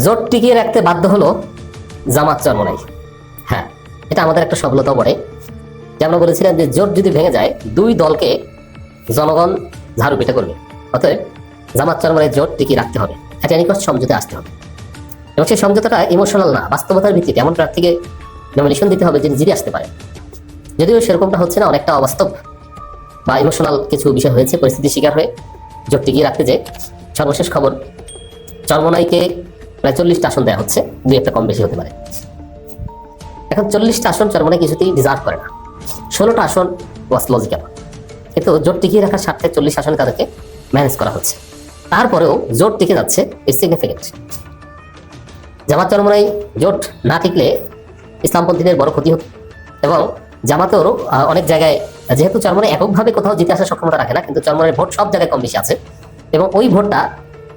জোট টিকিয়ে রাখতে বাধ্য হলো জামাত চরমোনাই। হ্যাঁ, এটা আমাদের একটা সফলতা বটে যে আমরা বলেছিলাম যে জোট যদি ভেঙে যায় দুই দলকে জনগণ ঝাড়ু পিটা করবে, অতএব জামাত চরমোনাই জোট টিকিয়ে রাখতে হবে, একটা নিকট সমঝোতে আসতে হবে। এবং সেই সমঝোতাটা ইমোশনাল না, বাস্তবতার ভিত্তিতে এমন প্রার্থীকে নমিনেশন দিতে হবে যে জিতে আসতে পারে। যদিও সেরকমটা হচ্ছে না, অনেকটা অবাস্তব বা ইমোশনাল কিছু বিষয় হয়েছে, পরিস্থিতির শিকার হয়ে জোট টিকিয়ে রাখতে যে সর্বশেষ খবর চরমোনাইকে প্রায় 40টা আসন দেওয়া হচ্ছে, দুই একটা কম বেশি হতে পারে। এখন 40টা আসন চরমোনাই কিছুতেই ডিজার্ভ করে না, 16টা আসন ওয়াজ লজিক্যাল, কিন্তু জোট টিকিয়ে রাখার স্বার্থে 40 আসনে তাদেরকে ম্যানেজ করা হচ্ছে। তারপরেও জোট টিকে যাচ্ছে, ইটস সিগনিফিকেন্ট। জামাত চরমোনাই জোট না টিকলে ইসলামপন্থীদের বড় ক্ষতি হতো, এবং জামাতেরও অনেক জায়গায়, যেহেতু চরমোনাই এককভাবে কোথাও জিতে আসার সক্ষমতা রাখে না, কিন্তু চরমোনাইয়ের ভোট সব জায়গায় কম বেশি আছে, এবং ওই ভোটটা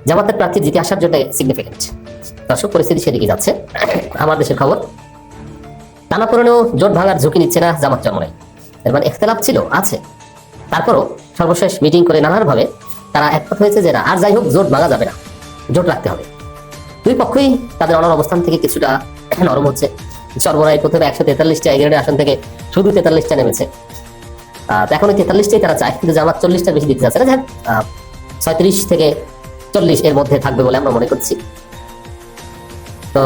জামাতের প্রার্থী জিতে আসার জন্য সিগনিফিকেন্ট। দর্শক, পরিস্থিতি সেদিকে যাচ্ছে। আমার দেশের খবর, টানাপোড়েনেও জোট ভাঙার ঝুঁকি নিচ্ছে না জামাত চরমোনাই। এর মানে ইখতিলাফ ছিল, আছে, তারপরও সর্বশেষ মিটিং করে নানানভাবে তারা একমত হয়েছে যে আর যাই হোক জোট ভাঙা যাবে না, জোট রাখতে হবে। দুই পক্ষই তাদের অনর অবস্থান থেকে কিছুটা নরম হচ্ছে। চরমোনাই প্রথমে 143টা গ্রেডের আসন থেকে শুধু 43টা নেমেছে, এখন ওই 43টাই তারা চায়, কিন্তু জামাত 40টার বেশি দিতে যাচ্ছে না। 36 থেকে 40 এর মধ্যে থাকবে বলে আমরা মনে করছি। তো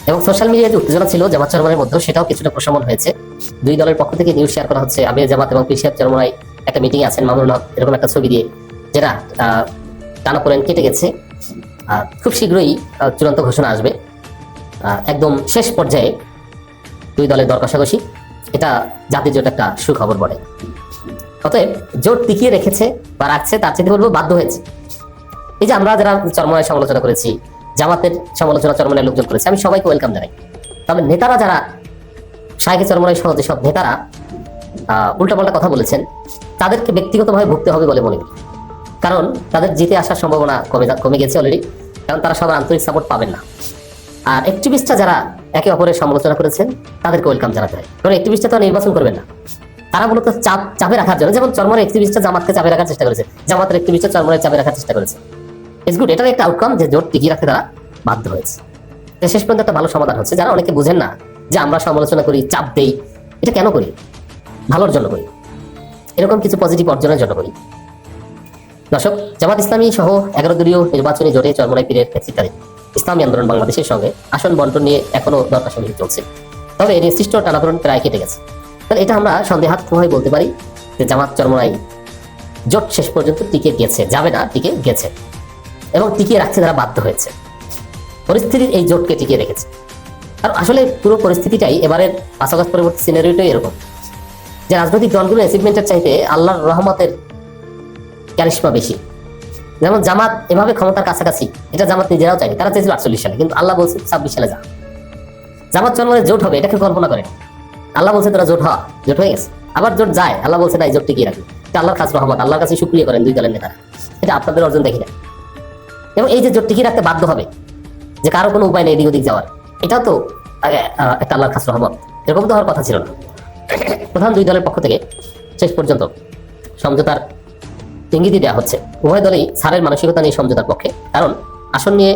এবং সোশ্যাল মিডিয়ায় যে উত্তেজনা ছিল জামাত চরমোনাইয়ের মধ্যে, সেটাও কিছুটা প্রশমন হয়েছে। দুই দলের পক্ষ থেকে নিউজ শেয়ার করা হচ্ছে, আমির জামাত এবং পীর সাহেব চরমোনাই একটা মিটিং আছেন মামুনুল হক, এরকম একটা ছবি দিয়ে, যেটা টানাপোড়েন কেটে গেছে। খুব শীঘ্রই চূড়ান্ত ঘোষণা আসবে, একদম শেষ পর্যায়ে দুই দলের দর কষাকষি। এটা জাতির জোট একটা সুখবর বটে। অতএব জোট টিকিয়ে রেখেছে বা রাখছে, তার চেয়ে বলবো বাধ্য হয়েছে। এই যে আমরা যারা চরমোনাই সমালোচনা করেছি, জামাতের সমালোচনা চরমোনাই লোকজন করেছে, আমি সবাইকে ওয়েলকাম জানাই। তবে নেতারা যারা শায়েখে চরমোনাই সহ যেসব নেতারা উল্টাপাল্টা কথা বলেছেন, তাদেরকে ব্যক্তিগতভাবে ভুগতে হবে বলে মনে করি। কারণ তাদের জিতে আসার সম্ভাবনা কমে গেছে অলরেডি, কারণ তারা সবার আন্তরিক সাপোর্ট পাবেন না। আর অ্যাক্টিভিস্টরা যারা একে অপরের সমালোচনা করেছেন, তাদেরকে ওয়েলকাম জানাতে হয়। কারণ অ্যাক্টিভিস্টরা তো নির্বাচন করবেন না, তারা মূলত চাপে রাখার জন্য, যেমন চরমোনাই অ্যাক্টিভিস্টরা জামাতকে চাপে রাখার চেষ্টা করেছে, জামাতের অ্যাক্টিভিস্টরা চরমোনাই চাপে রাখার চেষ্টা করেছে। ইটস গুড, এটার একটা আউটকাম যে জোট টিকিয়ে রাখতে তারা বাধ্য হয়েছে। শেষ পর্যন্ত একটা ভালো সমাধান হচ্ছে। যারা অনেকে বুঝেন না যে আমরা সমালোচনা করি, চাপ দেই, এটা কেন করি? ভালোর জন্য করি, এরকম কিছু পজিটিভ অর্জনের জন্য করি। দর্শক, জামাত ইসলামী সহ 11 দলীয় নির্বাচনী জোটে চরমোনাই পীরের নেতৃত্বাধীন ইসলামী আন্দোলন বাংলাদেশের সঙ্গে আসন বন্টন নিয়ে এখনো দরকাশি চলছে। তবে এর নির্দিষ্ট টানাপোড়েন প্রায় কেটে গেছে। তাহলে এটা আমরা সন্দেহাত্মকভাবে বলতে পারি যে জামাত চরমোনাই জোট শেষ পর্যন্ত টিকে গেছে, যাবে না, টিকে গেছে, এবং টিকিয়ে রাখতে তারা বাধ্য হয়েছে। পরিস্থিতির এই জোটকে টিকিয়ে রেখেছে। আর আসলে পুরো পরিস্থিতিটাই এবারের 5 আগস্ট পরবর্তী সিনারিওটাই এরকম, যে রাজনৈতিক দলগুলো অ্যাচিভমেন্টের চাইতে আল্লাহর রহমতের ক্যারিশমা বেশি। যেমন জামাত এভাবে ক্ষমতার কাছাকাছি, এটা জামাত নিজেরাও চায়নি, তারা চেয়েছিল 48 সালে, কিন্তু আল্লাহ বলছে 26 সালে যা। জামাত চরমোনাই জোট হবে এটাকে কল্পনা করেন, আল্লাহ বলছে তোরা জোট জোট হয়ে গেছে। আবার জোট যায়, আল্লাহ বলছে না, এই জোট টিকিয়ে রাখি। এটা আল্লাহর খাস রহমত, আল্লাহর কাছে শুকরিয়া করেন দুই দলের নেতারা, এটা আপনাদের অর্জন দেখি না। এবং এই যে জোট টিকিয়ে রাখতে বাধ্য হবে, যে কারো কোনো উপায় নেই এদিক ওদিক যাওয়ার, এটাও তো একটা আল্লাহর খাস রহমত। এরকম তো হওয়ার কথা ছিল না। প্রধান দুই দলের পক্ষ থেকে শেষ পর্যন্ত সমঝোতার ইঙ্গিতই দেওয়া হচ্ছে। উভয় দলই ছাড়ের মানসিকতা নিয়ে সমঝোতার পক্ষে, কারণ আসন নিয়ে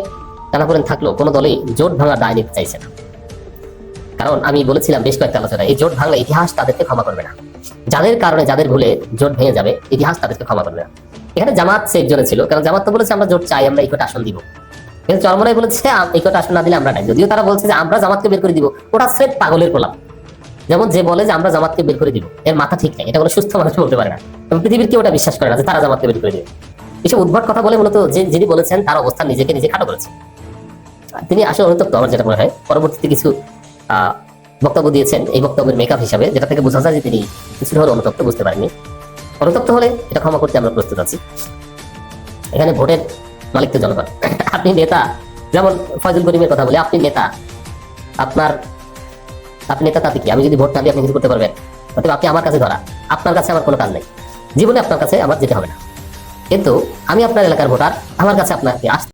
টানাপোড়েন থাকলেও কোনো দলই জোট ভাঙার দায় নিতে চাইছে না। কারণ আমি বলেছিলাম বেশ কয়েকটা আলোচনায়, এই জোট ভাঙলে ইতিহাস তাদেরকে ক্ষমা করবে না। যাদের কারণে, যাদের ভুলে জোট ভেঙে যাবে, ইতিহাস তাদেরকে ক্ষমা করবে না। এখানে জামাত সেফ জোনে ছিল, কারণ জামাত তো বলেছে আমরা জোট চাই, আমরা এই কটা আসন দিব। কিন্তু চরমোনাই বলেছে এই কটা আসন না দিলে আমরা নাই। যদিও তারা বলছে যে আমরা জামাতকে বের করে দিব, ওটা স্রেফ পাগলের প্রলাপ। যেমন যে বলে যে আমরা জামাতকে বের করে দিব, এর মাথা ঠিক নাই, এটা কোনো সুস্থ মানুষ বলতে পারে না, এবং পৃথিবীর কেউ ওটা বিশ্বাস করে না যে তারা জামাতকে বের করে দিবে। এসব উদ্ভট কথা বলে মূলত যিনি বলেছেন তার অবস্থান নিজেকে নিজে খাটো করেছে। তিনি আসলে অনুতপ্ত, আমার যেটা মনে হয়। পরবর্তীতে কিছু বক্তব্য দিয়েছেন এই বক্তব্যের মেকআপ হিসাবে, যেটা থেকে বোঝা যায় যে তিনি কিছুটা হলে অনুতপ্ত, বুঝতে পারেননি। অনুতপ্ত হলে এটা ক্ষমা করতে আমরা প্রস্তুত আছি। এখানে ভোটের মালিক তো জনগণ। আপনি নেতা, যেমন ফয়জুল করিমের কথা বলে, আপনি নেতা, আপনি নেতা, তাতে কি? আমি যদি ভোট না দিই আপনি কিছু করতে পারবেন? অতএব আপনি আমার কাছে ধরা, আপনার কাছে আমার কোনো কাজ নেই, জীবনে আপনার কাছে আমার যেতে হবে না। কিন্তু আমি আপনার এলাকার ভোটার, আমার কাছে আপনাকে আসতে